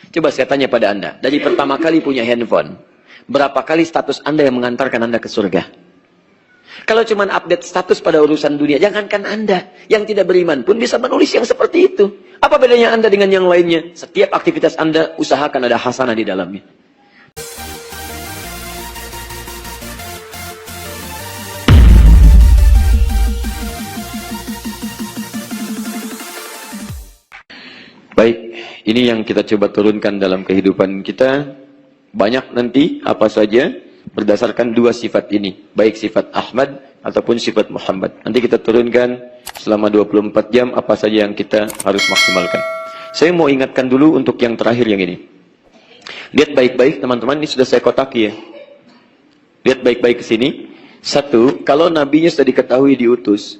Coba saya tanya pada Anda, dari pertama kali punya handphone, berapa kali status Anda yang mengantarkan Anda ke surga? Kalau cuma update status pada urusan dunia, jangankan Anda, yang tidak beriman pun bisa menulis yang seperti itu. Apa bedanya Anda dengan yang lainnya? Setiap aktivitas Anda, usahakan ada hasanah di dalamnya. Baik, ini yang kita coba turunkan dalam kehidupan kita. Banyak nanti apa saja berdasarkan dua sifat ini, baik sifat Ahmad ataupun sifat Muhammad. Nanti kita turunkan selama 24 jam apa saja yang kita harus maksimalkan. Saya mau ingatkan dulu untuk yang terakhir yang ini. Lihat baik-baik teman-teman, ini sudah saya kotaki ya. Lihat baik-baik ke sini. Satu, kalau nabinya sudah diketahui diutus,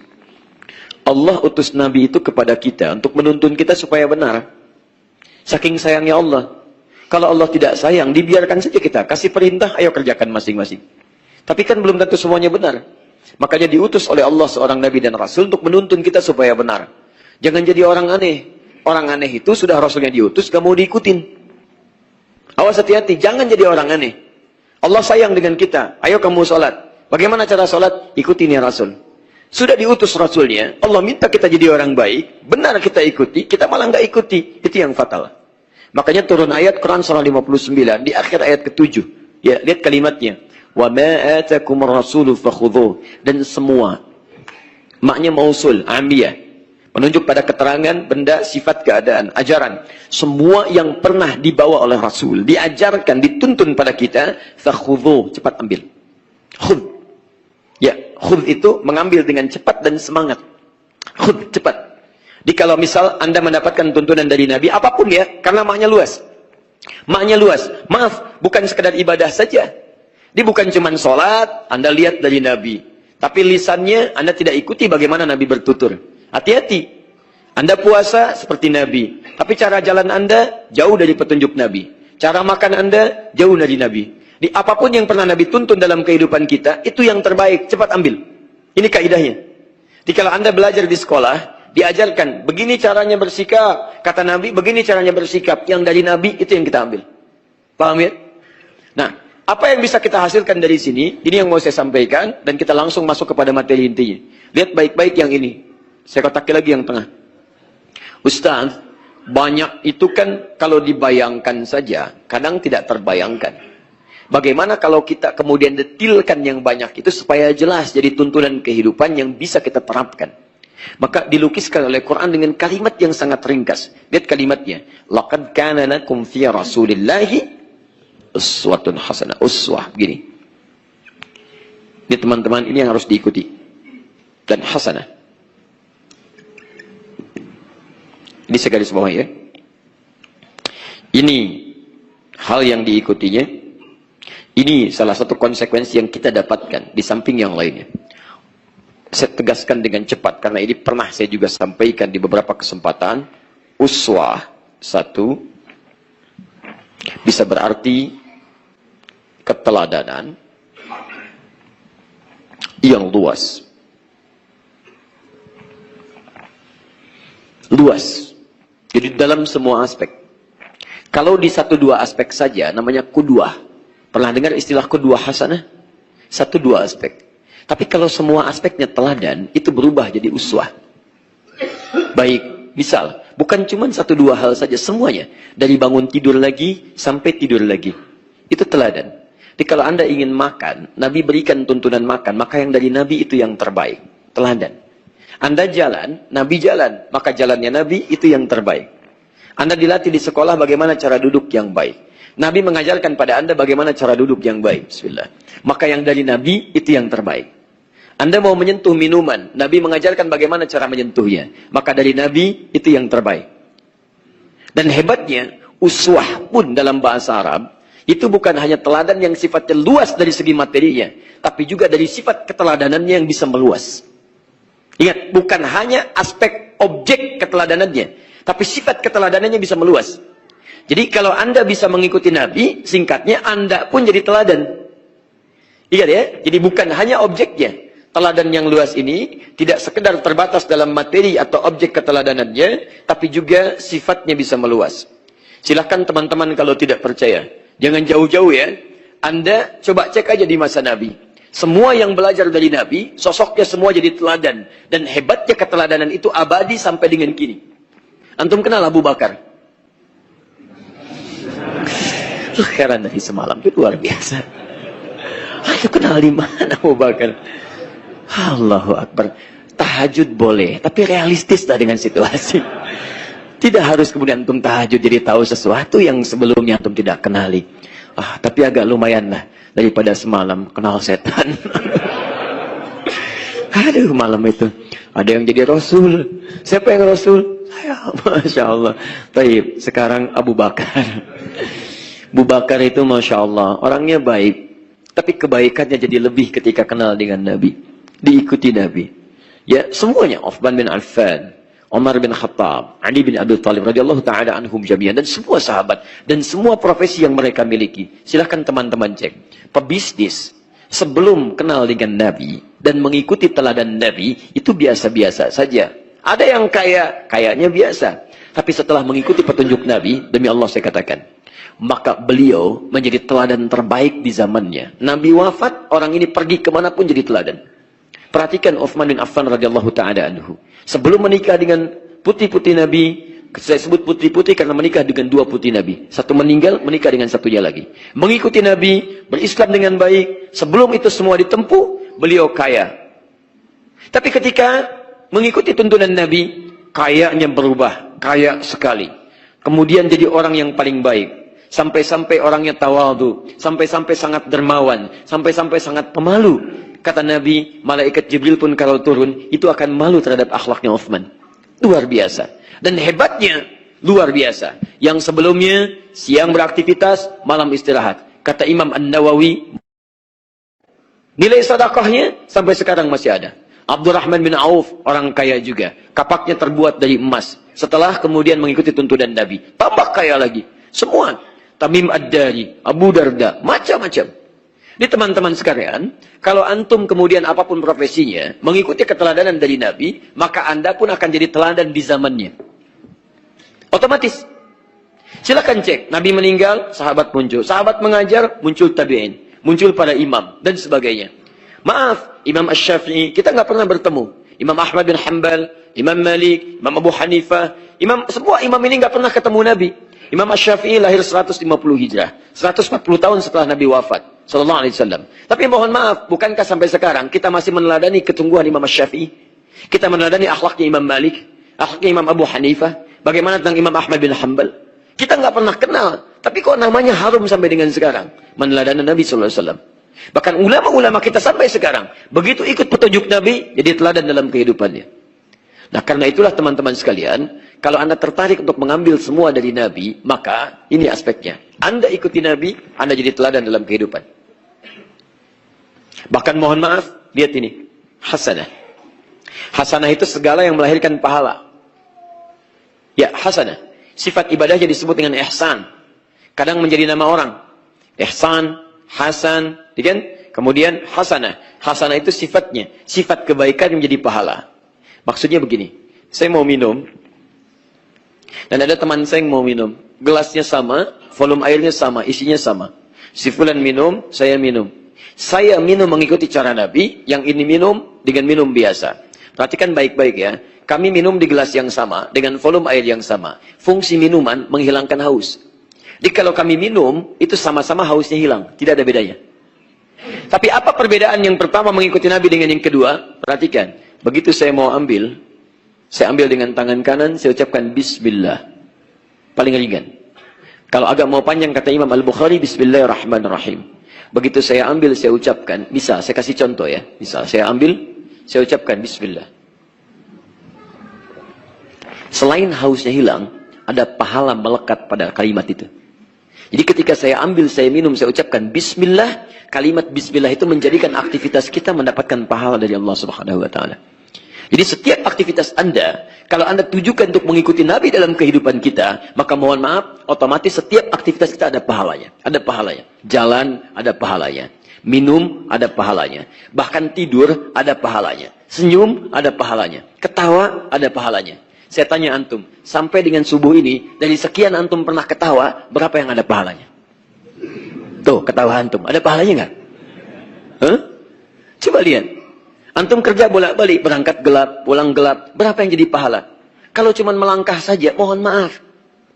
Allah utus nabi itu kepada kita untuk menuntun kita supaya benar. Saking sayangnya Allah. Kalau Allah tidak sayang, dibiarkan saja kita. Kasih perintah, ayo kerjakan masing-masing. Tapi kan belum tentu semuanya benar. Makanya diutus oleh Allah seorang nabi dan rasul untuk menuntun kita supaya benar. Jangan jadi orang aneh. Orang aneh itu sudah rasulnya diutus, gak mau diikutin. Awas hati-hati, jangan jadi orang aneh. Allah sayang dengan kita. Ayo kamu sholat. Bagaimana cara sholat? Ikutin ya rasul. Sudah diutus rasulnya, Allah minta kita jadi orang baik, benar kita ikuti, kita malah nggak ikuti. Itu yang fatal. Makanya turun ayat Quran surah 59 di akhir ayat ke-7. Ya, lihat kalimatnya. Wa ma atakumur rasulu fakhudhuh. Dan semua maknya mausul, amiyah. Menunjuk pada keterangan, benda, sifat, keadaan, ajaran. Semua yang pernah dibawa oleh Rasul, diajarkan, dituntun pada kita, fakhudhuh, cepat ambil. Khudh. Ya, khudh itu mengambil dengan cepat dan semangat. Khudh, cepat. Jadi kalau misal Anda mendapatkan tuntunan dari Nabi, apapun ya, karena maknya luas. Maknya luas. Maaf, bukan sekedar ibadah saja. Dia bukan cuma sholat, Anda lihat dari Nabi. Tapi lisannya, Anda tidak ikuti bagaimana Nabi bertutur. Hati-hati. Anda puasa seperti Nabi. Tapi cara jalan Anda, jauh dari petunjuk Nabi. Cara makan Anda, jauh dari Nabi. Di apapun yang pernah Nabi tuntun dalam kehidupan kita, itu yang terbaik, cepat ambil. Ini kaidahnya. Jadi kalau Anda belajar di sekolah, diajarkan, begini caranya bersikap. Kata Nabi, begini caranya bersikap. Yang dari Nabi, itu yang kita ambil. Paham ya? Nah, apa yang bisa kita hasilkan dari sini, ini yang mau saya sampaikan, dan kita langsung masuk kepada materi intinya. Lihat baik-baik yang ini. Saya kotak lagi yang tengah. Ustaz, banyak itu kan kalau dibayangkan saja, kadang tidak terbayangkan. Bagaimana kalau kita kemudian detilkan yang banyak itu supaya jelas jadi tuntunan kehidupan yang bisa kita terapkan. Maka dilukiskan oleh Quran dengan kalimat yang sangat ringkas. Lihat kalimatnya. Laqad kana lakum fi Rasulillahi uswatun hasanah. Uswah begini. Ini teman-teman, ini yang harus diikuti. Dan hasanah. Ini saya garis bawah ya. Ini hal yang diikutinya. Ini salah satu konsekuensi yang kita dapatkan di samping yang lainnya. Saya tegaskan dengan cepat karena ini pernah saya juga sampaikan di beberapa kesempatan. Uswah satu bisa berarti keteladanan yang luas. Luas. Jadi dalam semua aspek. Kalau di satu dua aspek saja namanya qudwah. Pernah dengar istilah qudwah hasanah? Satu dua aspek. Tapi kalau semua aspeknya teladan, itu berubah jadi uswah. Baik, misal, bukan cuma satu dua hal saja, semuanya. Dari bangun tidur lagi, sampai tidur lagi. Itu teladan. Jadi kalau Anda ingin makan, Nabi berikan tuntunan makan, maka yang dari Nabi itu yang terbaik. Teladan. Anda jalan, Nabi jalan, maka jalannya Nabi itu yang terbaik. Anda dilatih di sekolah bagaimana cara duduk yang baik. Nabi mengajarkan pada Anda bagaimana cara duduk yang baik. Bismillah. Maka yang dari Nabi itu yang terbaik. Anda mau menyentuh minuman, Nabi mengajarkan bagaimana cara menyentuhnya. Maka dari Nabi itu yang terbaik. Dan hebatnya, uswah pun dalam bahasa Arab, itu bukan hanya teladan yang sifatnya luas dari segi materinya, tapi juga dari sifat keteladanannya yang bisa meluas. Ingat, bukan hanya aspek objek keteladanannya, tapi sifat keteladanannya bisa meluas. Jadi kalau Anda bisa mengikuti Nabi, singkatnya Anda pun jadi teladan. Ingat ya, jadi bukan hanya objeknya. Teladan yang luas ini tidak sekedar terbatas dalam materi atau objek keteladanannya, tapi juga sifatnya bisa meluas. Silahkan teman-teman kalau tidak percaya. Jangan jauh-jauh ya. Anda coba cek aja di masa Nabi. Semua yang belajar dari Nabi, sosoknya semua jadi teladan. Dan hebatnya keteladanan itu abadi sampai dengan kini. Antum kenal Abu Bakar? Heran dari semalam, itu luar biasa. Ayo kenal di mana Abu Bakar? Allahu Akbar. Tahajud boleh, tapi realistis lah dengan situasi. Tidak harus kemudian antum tahajud jadi tahu sesuatu yang sebelumnya antum tidak kenali. Tapi agak lumayan lah daripada semalam kenal setan. Aduh, malam itu ada yang jadi Rasul. Siapa yang Rasul? Saya, Masya Allah. Baik, sekarang Abu Bakar. Abu Bakar itu Masya Allah, orangnya baik. Tapi kebaikannya jadi lebih ketika kenal dengan Nabi. Diikuti Nabi. Ya, semuanya. Uthman bin Affan, Umar bin Khattab, Ali bin Abi Thalib radhiyallahu ta'ala anhum jami'an, dan semua sahabat dan semua profesi yang mereka miliki. Silahkan teman-teman cek. Pebisnis sebelum kenal dengan Nabi dan mengikuti teladan Nabi itu biasa-biasa saja. Ada yang kayaknya biasa. Tapi setelah mengikuti petunjuk Nabi, demi Allah saya katakan, maka beliau menjadi teladan terbaik di zamannya. Nabi wafat, orang ini pergi kemanapun jadi teladan. Perhatikan Uthman bin Affan radhiyallahu ta'ala anhu. Sebelum menikah dengan putri-putri Nabi, saya sebut putri-putri karena menikah dengan dua putri Nabi. Satu meninggal, menikah dengan satunya lagi. Mengikuti Nabi, berislam dengan baik. Sebelum itu semua ditempuh, beliau kaya. Tapi ketika mengikuti tuntunan Nabi, kayanya berubah. Kaya sekali. Kemudian jadi orang yang paling baik. Sampai-sampai orangnya tawadhu. Sampai-sampai sangat dermawan. Sampai-sampai sangat pemalu. Kata Nabi, malaikat Jibril pun kalau turun, itu akan malu terhadap akhlaknya Uthman. Luar biasa. Dan hebatnya, luar biasa. Yang sebelumnya, siang beraktivitas, malam istirahat. Kata Imam An-Nawawi, nilai sedekahnya sampai sekarang masih ada. Abdurrahman bin Auf, orang kaya juga. Kapaknya terbuat dari emas. Setelah kemudian mengikuti tuntunan Nabi. Tambah kaya lagi. Semua. Tamim Ad-Dari, Abu Darda, macam-macam. Ini teman-teman sekalian, kalau antum kemudian apapun profesinya, mengikuti keteladanan dari Nabi, maka anda pun akan jadi teladan di zamannya. Otomatis. Silakan cek, Nabi meninggal, sahabat muncul. Sahabat mengajar, muncul tabi'in. Muncul para imam, dan sebagainya. Maaf, Imam Asy-Syafi'i, kita nggak pernah bertemu. Imam Ahmad bin Hanbal, Imam Malik, Imam Abu Hanifah, semua imam ini nggak pernah ketemu Nabi. Imam Asy-Syafi'i lahir 150 Hijrah. 140 tahun setelah Nabi wafat. Sallallahu alaihi wasallam. Tapi mohon maaf, bukankah sampai sekarang kita masih meneladani ketungguhan Imam Asy-Syafi'i? Kita meneladani akhlaknya Imam Malik, akhlaknya Imam Abu Hanifah, bagaimana tentang Imam Ahmad bin Hanbal? Kita nggak pernah kenal, tapi kok namanya harum sampai dengan sekarang? Meneladani Nabi sallallahu alaihi wasallam. Bahkan ulama-ulama kita sampai sekarang, begitu ikut petunjuk Nabi, jadi teladan dalam kehidupannya. Nah, karena itulah teman-teman sekalian, kalau anda tertarik untuk mengambil semua dari Nabi, maka ini aspeknya. Anda ikuti Nabi, anda jadi teladan dalam kehidupan. Bahkan mohon maaf, lihat ini. Hasanah. Hasanah itu segala yang melahirkan pahala. Ya, hasanah. Sifat ibadahnya disebut dengan ihsan. Kadang menjadi nama orang. Ihsan, hasan, kan? Kemudian hasanah. Hasanah itu sifatnya. Sifat kebaikan yang menjadi pahala. Maksudnya begini. Saya mau minum. Dan ada teman saya yang mau minum. Gelasnya sama, volume airnya sama, isinya sama. Si fulan minum, saya minum. Saya minum mengikuti cara Nabi, yang ini minum dengan minum biasa. Perhatikan baik-baik ya. Kami minum di gelas yang sama, dengan volume air yang sama. Fungsi minuman menghilangkan haus. Jadi kalau kami minum, itu sama-sama hausnya hilang. Tidak ada bedanya. Tapi apa perbedaan yang pertama mengikuti Nabi dengan yang kedua? Perhatikan. Begitu saya mau ambil, saya ambil dengan tangan kanan, saya ucapkan Bismillah. Paling ringan. Kalau agak mau panjang, kata Imam Al-Bukhari, Bismillahirrahmanirrahim. Begitu saya ambil, saya ucapkan. Bisa, saya kasih contoh ya. Bisa, saya ambil, saya ucapkan Bismillah. Selain hausnya hilang, ada pahala melekat pada kalimat itu. Jadi ketika saya ambil, saya minum, saya ucapkan Bismillah, kalimat Bismillah itu menjadikan aktivitas kita mendapatkan pahala dari Allah Subhanahu wa Ta'ala. Jadi setiap aktivitas anda, kalau anda tujukan untuk mengikuti Nabi dalam kehidupan kita, maka mohon maaf, otomatis setiap aktivitas kita ada pahalanya. Ada pahalanya. Jalan, ada pahalanya. Minum, ada pahalanya. Bahkan tidur, ada pahalanya. Senyum, ada pahalanya. Ketawa, ada pahalanya. Saya tanya antum, sampai dengan subuh ini, dari sekian antum pernah ketawa, berapa yang ada pahalanya? Tuh, ketawa antum, ada pahalanya nggak? Hah? Coba lihat. Antum kerja bolak-balik, berangkat gelap, pulang gelap, berapa yang jadi pahala? Kalau cuma melangkah saja, mohon maaf,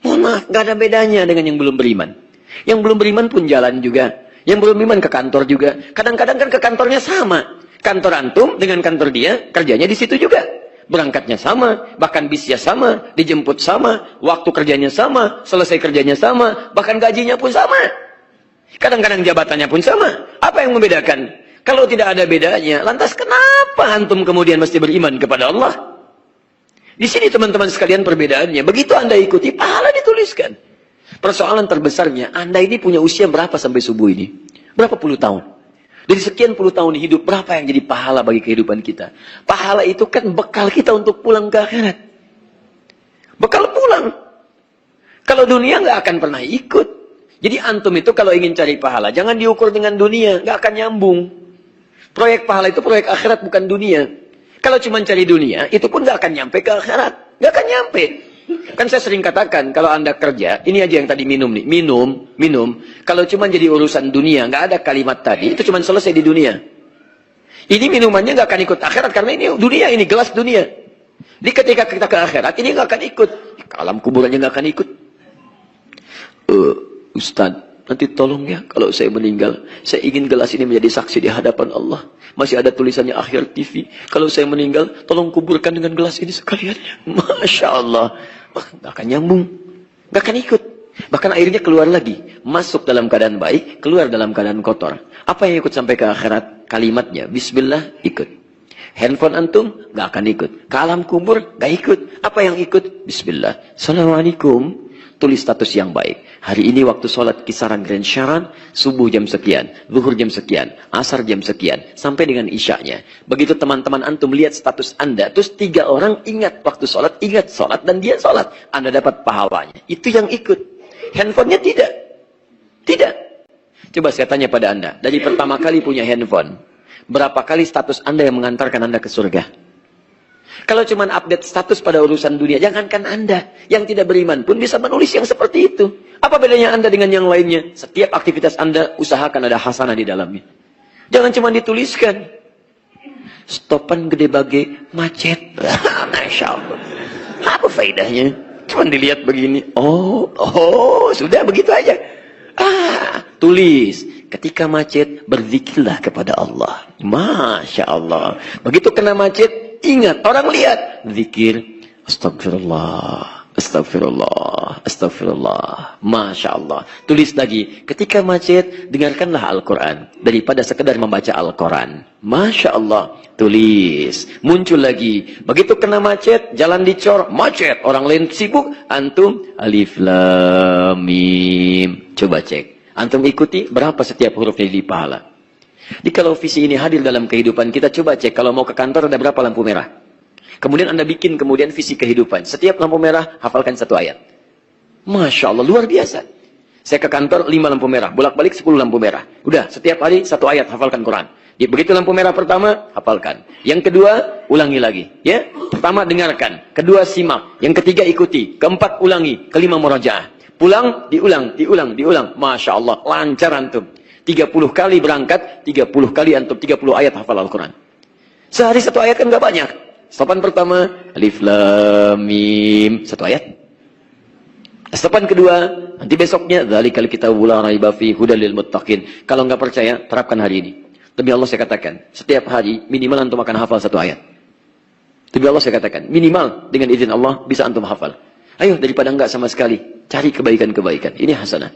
nggak ada bedanya dengan yang belum beriman. Yang belum beriman pun jalan juga. Yang belum beriman ke kantor juga. Kadang-kadang kan ke kantornya sama. Kantor antum dengan kantor dia, kerjanya di situ juga. Berangkatnya sama, bahkan bisnya sama, dijemput sama, waktu kerjanya sama, selesai kerjanya sama, bahkan gajinya pun sama. Kadang-kadang jabatannya pun sama. Apa yang membedakan? Kalau tidak ada bedanya, lantas kenapa antum kemudian mesti beriman kepada Allah? Di sini teman-teman sekalian perbedaannya. Begitu Anda ikuti, pahala dituliskan. Persoalan terbesarnya, Anda ini punya usia berapa sampai subuh ini? Berapa puluh tahun? Dari sekian puluh tahun hidup, berapa yang jadi pahala bagi kehidupan kita? Pahala itu kan bekal kita untuk pulang ke akhirat. Bekal pulang. Kalau dunia nggak akan pernah ikut. Jadi antum itu kalau ingin cari pahala, jangan diukur dengan dunia, nggak akan nyambung. Proyek pahala itu proyek akhirat, bukan dunia. Kalau cuma cari dunia, itu pun nggak akan nyampe ke akhirat. Nggak akan nyampe. Kan saya sering katakan, kalau Anda kerja, ini aja yang tadi minum nih, minum. Kalau cuma jadi urusan dunia, nggak ada kalimat tadi, itu cuma selesai di dunia. Ini minumannya nggak akan ikut akhirat, karena ini dunia, ini gelas dunia. Di ketika kita ke akhirat, ini nggak akan ikut. Alam kuburannya nggak akan ikut. Ustadz, nanti tolong ya, kalau saya meninggal, saya ingin gelas ini menjadi saksi di hadapan Allah. Masih ada tulisannya akhir TV. Kalau saya meninggal, tolong kuburkan dengan gelas ini sekalian. Masya Allah. Nggak akan nyambung. Nggak akan ikut. Bahkan airnya keluar lagi. Masuk dalam keadaan baik, keluar dalam keadaan kotor. Apa yang ikut sampai ke akhirat? Kalimatnya, Bismillah, ikut. Handphone antum, nggak akan ikut. Ke alam kubur, nggak ikut. Apa yang ikut? Bismillah. Assalamualaikum. Tulis status yang baik. Hari ini waktu sholat kisaran Grand Syaran, subuh jam sekian, zuhur jam sekian, asar jam sekian, sampai dengan isyaknya. Begitu teman-teman antum lihat status Anda, terus 3 orang ingat waktu sholat, ingat sholat, dan dia sholat. Anda dapat pahalanya. Itu yang ikut. Handphonenya tidak. Tidak. Coba saya tanya pada Anda, dari pertama kali punya handphone, berapa kali status Anda yang mengantarkan Anda ke surga? Kalau cuma update status pada urusan dunia, jangankan Anda, yang tidak beriman pun bisa menulis yang seperti itu. Apa bedanya Anda dengan yang lainnya? Setiap aktivitas Anda, usahakan ada hasanah di dalamnya. Jangan cuma dituliskan. Stopan gede bage, macet. Masya Allah. Apa faedahnya? Cuma dilihat begini. Oh, sudah begitu aja. Tulis. Ketika macet, berzikirlah kepada Allah. Masya Allah. Begitu kena macet, ingat, orang lihat. Zikir, astagfirullah, astagfirullah, astagfirullah. Masya Allah. Tulis lagi, ketika macet, dengarkanlah Al-Quran. Daripada sekedar membaca Al-Quran. Masya Allah. Tulis. Muncul lagi. Begitu kena macet, jalan dicor, macet. Orang lain sibuk, antum, alif, lam, mim. Coba cek. Antum ikuti, berapa setiap hurufnya di pahala. Jadi kalau visi ini hadir dalam kehidupan kita, coba cek. Kalau mau ke kantor ada berapa lampu merah. Kemudian Anda bikin kemudian visi kehidupan. Setiap lampu merah, hafalkan 1 ayat. Masya Allah, luar biasa. Saya ke kantor 5 lampu merah. Bolak-balik 10 lampu merah. Udah, setiap hari 1 ayat, hafalkan Quran. Begitu lampu merah pertama, hafalkan. Yang kedua, ulangi lagi. Ya, pertama dengarkan. Kedua, simak. Yang ketiga, ikuti. Keempat, ulangi. Kelima, murajaah. Pulang, diulang. Masya Allah, lancar antum. 30 kali berangkat, 30 kali antum 30 ayat hafal Al-Quran. Sehari 1 ayat kan gak banyak. Stopan pertama, alif lam mim, 1 ayat. Stopan kedua, nanti besoknya, dzalikal kitabu la raiba fihi hudal lil muttaqin. Kalau nggak percaya, terapkan hari ini. Demi Allah saya katakan, setiap hari minimal antum akan hafal 1 ayat. Demi Allah saya katakan, minimal dengan izin Allah bisa antum hafal. Ayo daripada enggak sama sekali, cari kebaikan-kebaikan. Ini hasanah.